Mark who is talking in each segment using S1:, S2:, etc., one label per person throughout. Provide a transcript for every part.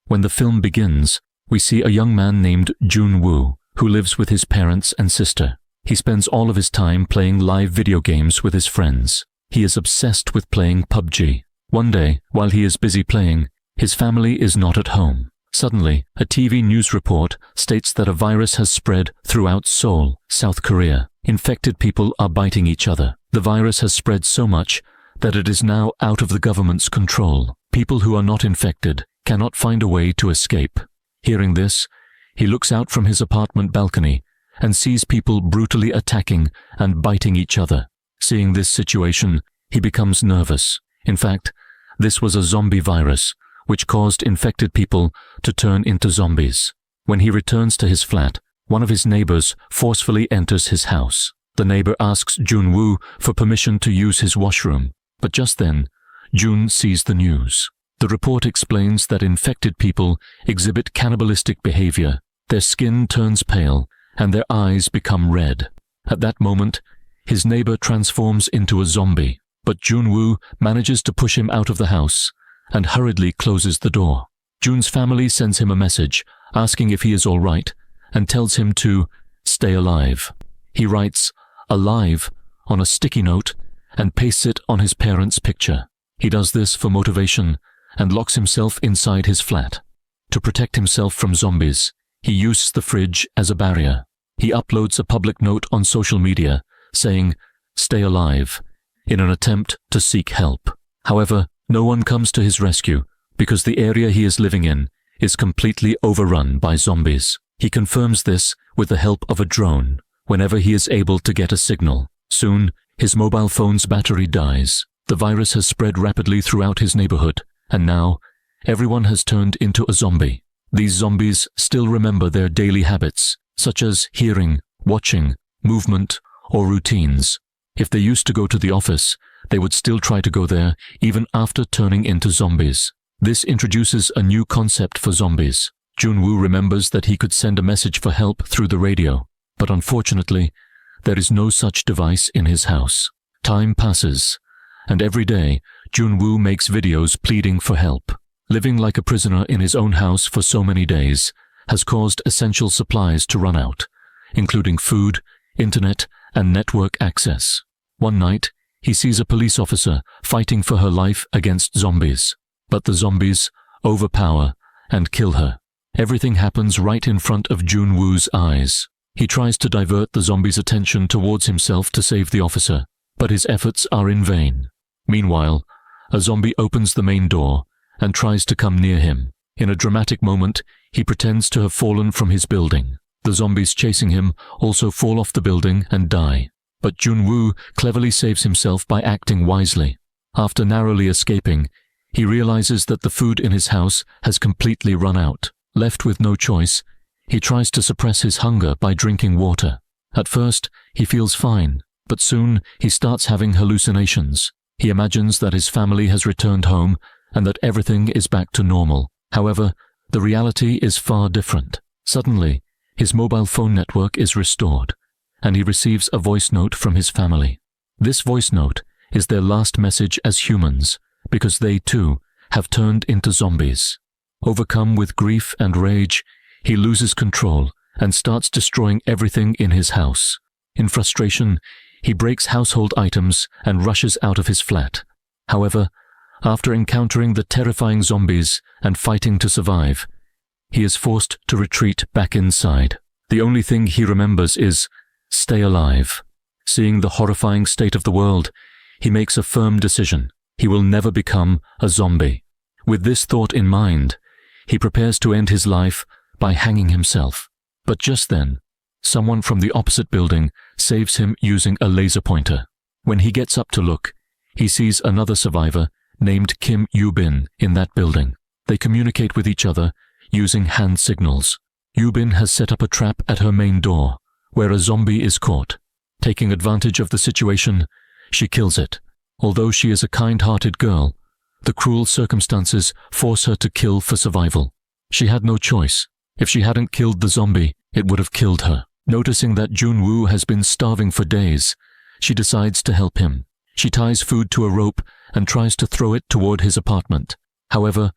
S1: When the film begins, we see a young man named Jun-woo, who lives with his parents and sister. He spends all of his time playing live video games with his friends. He is obsessed with playing PUBG. One day, while he is busy playing, his family is not at home. Suddenly, a TV news report states that a virus has spread throughout Seoul, South Korea. Infected people are biting each other. The virus has spread so much that it is now out of the government's control. People who are not infected cannot find a way to escape. Hearing this, he looks out from his apartment balcony and sees people brutally attacking and biting each other. Seeing this situation, he becomes nervous. In fact, this was a zombie virus, which caused infected people to turn into zombies. When he returns to his flat, one of his neighbors forcefully enters his house. The neighbor asks Jun-woo for permission to use his washroom, but just then, Jun sees the news. The report explains that infected people exhibit cannibalistic behavior. Their skin turns pale, and their eyes become red. At that moment, his neighbor transforms into a zombie, but Jun-woo manages to push him out of the house and hurriedly closes the door. Jun's family sends him a message asking if he is all right and tells him to stay alive. He writes "alive" on a sticky note and pastes it on his parents' picture. He does this for motivation and locks himself inside his flat. To protect himself from zombies, he uses the fridge as a barrier. He uploads a public note on social media saying "stay alive" in an attempt to seek help. However, no one comes to his rescue because the area he is living in is completely overrun by zombies. He confirms this with the help of a drone whenever he is able to get a signal. Soon, his mobile phone's battery dies. The virus has spread rapidly throughout his neighborhood, and now everyone has turned into a zombie. These zombies still remember their daily habits, such as hearing, watching, movement, or routines. If they used to go to the office, they would still try to go there even after turning into zombies. This introduces a new concept for zombies. Jun-woo remembers that he could send a message for help through the radio, but unfortunately, there is no such device in his house. Time passes, and every day, Jun-woo makes videos pleading for help. Living like a prisoner in his own house for so many days has caused essential supplies to run out, including food, internet, and network access. One night, he sees a police officer fighting for her life against zombies, but the zombies overpower and kill her. Everything happens right in front of Jun-woo's eyes. He tries to divert the zombies' attention towards himself to save the officer, but his efforts are in vain. Meanwhile, a zombie opens the main door and tries to come near him. In a dramatic moment, he pretends to have fallen from his building. The zombies chasing him also fall off the building and die. But Jun-woo cleverly saves himself by acting wisely. After narrowly escaping, he realizes that the food in his house has completely run out. Left with no choice, he tries to suppress his hunger by drinking water. At first, he feels fine, but soon he starts having hallucinations. He imagines that his family has returned home and that everything is back to normal. However, the reality is far different. Suddenly, his mobile phone network is restored, and he receives a voice note from his family. This voice note is their last message as humans, because they too have turned into zombies. Overcome with grief and rage, he loses control and starts destroying everything in his house. In frustration, he breaks household items and rushes out of his flat. However, after encountering the terrifying zombies and fighting to survive, he is forced to retreat back inside. The only thing he remembers is stay alive. Seeing the horrifying state of the world, he makes a firm decision. He will never become a zombie. With this thought in mind, he prepares to end his life by hanging himself. But just then, someone from the opposite building saves him using a laser pointer. When he gets up to look, he sees another survivor named Kim Yoo-bin in that building. They communicate with each other using hand signals. Yoo-bin has set up a trap at her main door, where a zombie is caught. Taking advantage of the situation, she kills it. Although she is a kind-hearted girl, the cruel circumstances force her to kill for survival. She had no choice. If she hadn't killed the zombie, it would have killed her. Noticing that Jun-woo has been starving for days, she decides to help him. She ties food to a rope and tries to throw it toward his apartment. However,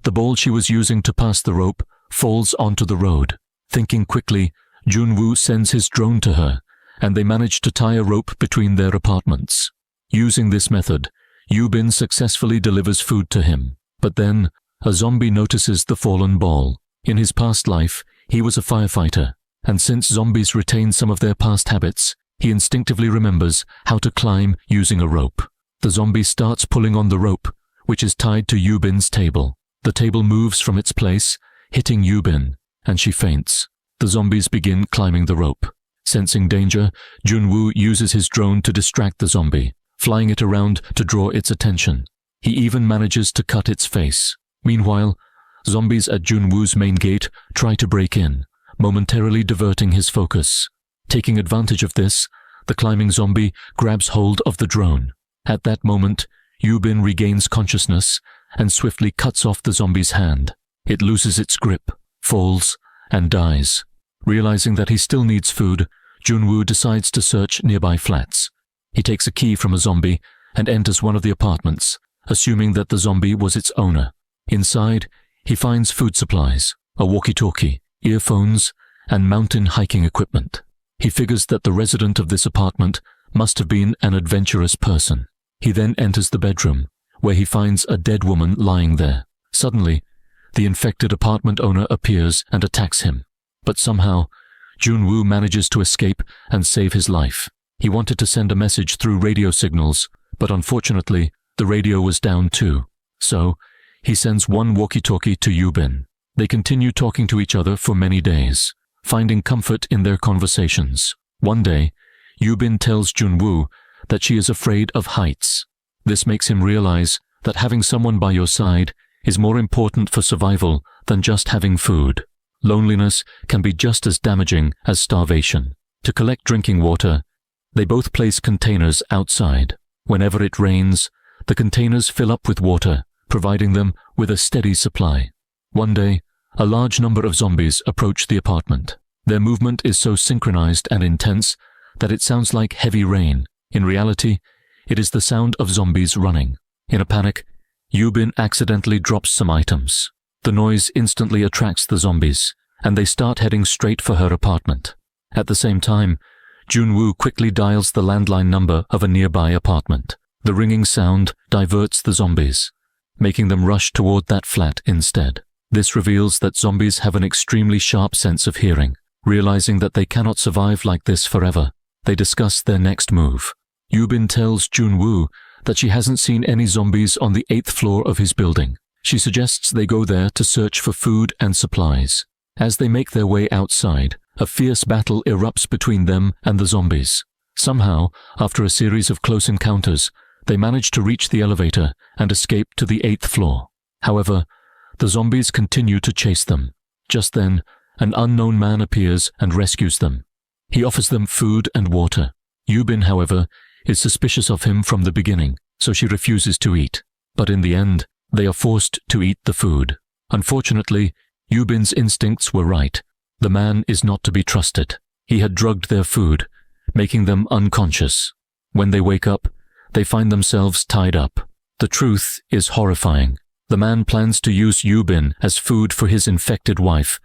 S1: The ball she was using to pass the rope falls onto the road. Thinking quickly, Junwoo sends his drone to her, and they manage to tie a rope between their apartments. Using this method, Yubin successfully delivers food to him. But then, a zombie notices the fallen ball. In his past life, he was a firefighter, and since zombies retain some of their past habits, he instinctively remembers how to climb using a rope. The zombie starts pulling on the rope, which is tied to Yubin's table. The table moves from its place, hitting Yubin, and she faints. The zombies begin climbing the rope. Sensing danger, Junwoo uses his drone to distract the zombie, flying it around to draw its attention. He even manages to cut its face. Meanwhile, zombies at Junwoo's main gate try to break in, momentarily diverting his focus. Taking advantage of this, the climbing zombie grabs hold of the drone. At that moment, Yubin regains consciousness and swiftly cuts off the zombie's hand. It loses its grip, falls, and dies. Realizing that he still needs food, Junwoo decides to search nearby flats. He takes a key from a zombie and enters one of the apartments, assuming that the zombie was its owner. Inside, he finds food supplies, a walkie-talkie, earphones, and mountain hiking equipment. He figures that the resident of this apartment must have been an adventurous person. He then enters the bedroom, where he finds a dead woman lying there. Suddenly, the infected apartment owner appears and attacks him. But somehow, Junwoo manages to escape and save his life. He wanted to send a message through radio signals, but unfortunately, the radio was down too. So, he sends one walkie-talkie to Yubin. They continue talking to each other for many days, finding comfort in their conversations. One day, Yubin tells Junwoo that she is afraid of heights. This makes him realize that having someone by your side is more important for survival than just having food. Loneliness can be just as damaging as starvation. To collect drinking water, they both place containers outside. Whenever it rains, the containers fill up with water, providing them with a steady supply. One day, a large number of zombies approach the apartment. Their movement is so synchronized and intense that it sounds like heavy rain. In reality, it is the sound of zombies running. In a panic, Yubin accidentally drops some items. The noise instantly attracts the zombies, and they start heading straight for her apartment. At the same time, Junwoo quickly dials the landline number of a nearby apartment. The ringing sound diverts the zombies, making them rush toward that flat instead. This reveals that zombies have an extremely sharp sense of hearing. Realizing that they cannot survive like this forever, they discuss their next move. Yubin tells Junwoo that she hasn't seen any zombies on the 8th floor of his building. She suggests they go there to search for food and supplies. As they make their way outside, a fierce battle erupts between them and the zombies. Somehow, after a series of close encounters, they manage to reach the elevator and escape to the 8th floor. However, the zombies continue to chase them. Just then, an unknown man appears and rescues them. He offers them food and water. Yubin, however, is suspicious of him from the beginning, so she refuses to eat. But in the end, they are forced to eat the food. Unfortunately, Yubin's instincts were right. The man is not to be trusted. He had drugged their food, making them unconscious. When they wake up, they find themselves tied up. The truth is horrifying. The man plans to use Yubin as food for his infected wife,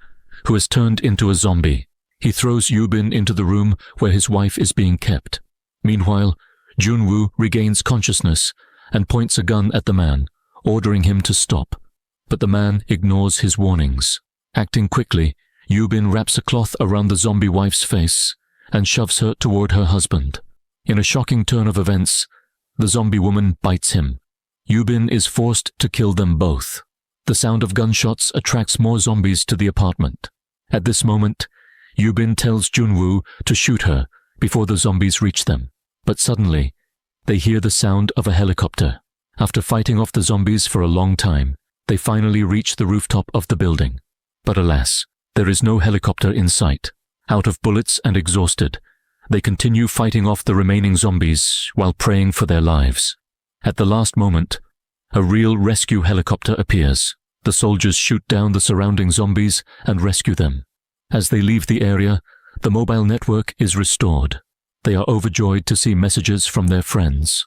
S1: who has turned into a zombie. He throws Yubin into the room where his wife is being kept. Meanwhile, Junwoo regains consciousness and points a gun at the man, ordering him to stop. But the man ignores his warnings. Acting quickly, Yubin wraps a cloth around the zombie wife's face and shoves her toward her husband. In a shocking turn of events, the zombie woman bites him. Yubin is forced to kill them both. The sound of gunshots attracts more zombies to the apartment. At this moment, Yubin tells Junwoo to shoot her before the zombies reach them. But suddenly, they hear the sound of a helicopter. After fighting off the zombies for a long time, they finally reach the rooftop of the building. But alas, there is no helicopter in sight. Out of bullets and exhausted, they continue fighting off the remaining zombies while praying for their lives. At the last moment, a real rescue helicopter appears. The soldiers shoot down the surrounding zombies and rescue them. As they leave the area, the mobile network is restored. They are overjoyed to see messages from their friends.